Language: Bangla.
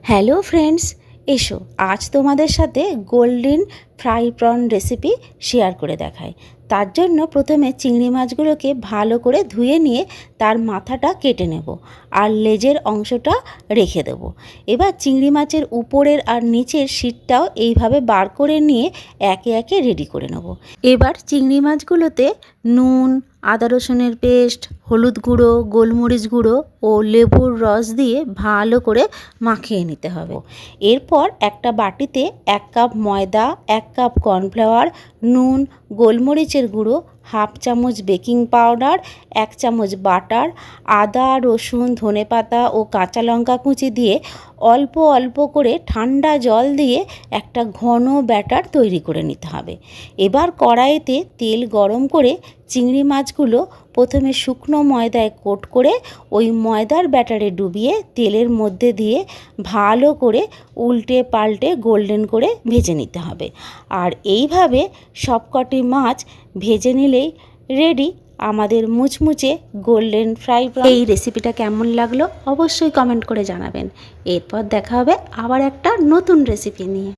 হ্যালো ফ্রেন্ডস, এসো আজ তোমাদের সাথে golden fry prawn recipe share করে দেখাই। তার জন্য প্রথমে চিংড়ি মাছগুলোকে ভালো করে ধুয়ে নিয়ে তার মাথাটা কেটে নেব আর লেজের অংশটা রেখে দেব। এবার চিংড়ি মাছের উপরের আর নিচের শীটটাও এইভাবে বার করে নিয়ে একে একে রেডি করে নেব। এবার চিংড়ি মাছগুলোতে নুন, আদা রসুনের পেস্ট, হলুদ গুঁড়ো, গোলমরিচ গুঁড়ো ও লেবুর রস দিয়ে ভালো করে মাখিয়ে নিতে হবে। এরপর একটা বাটিতে 1 কাপ ময়দা, 1 কাপ কর্নফ্লাওয়ার, নুন, গোলমরিচের গুঁড়ো, হাফ চামচ বেকিং পাউডার, 1 চামচ বাটার, আদা, রসুন, ধনেপাতা ও কাঁচা লঙ্কা কুচি দিয়ে অল্প অল্প করে ঠান্ডা জল দিয়ে একটা ঘন ব্যাটার তৈরি করে নিতে হবে। এবার কড়াইতে তেল গরম করে চিংড়ি মাছগুলো প্রথমে শুকনো ময়দায় কোট করে ওই ময়দার ব্যাটারে ডুবিয়ে তেলের মধ্যে দিয়ে ভালো করে উল্টে পাল্টে গোল্ডেন করে ভেজে নিতে হবে। আর এইভাবে সবকটি মাছ ভেজে নিলেই রেডি আমাদের মুচমুচে গোল্ডেন ফ্রাই প্রন। এই রেসিপিটা কেমন লাগলো অবশ্যই কমেন্ট করে জানাবেন। এরপর দেখা হবে আবার একটা নতুন রেসিপি নিয়ে।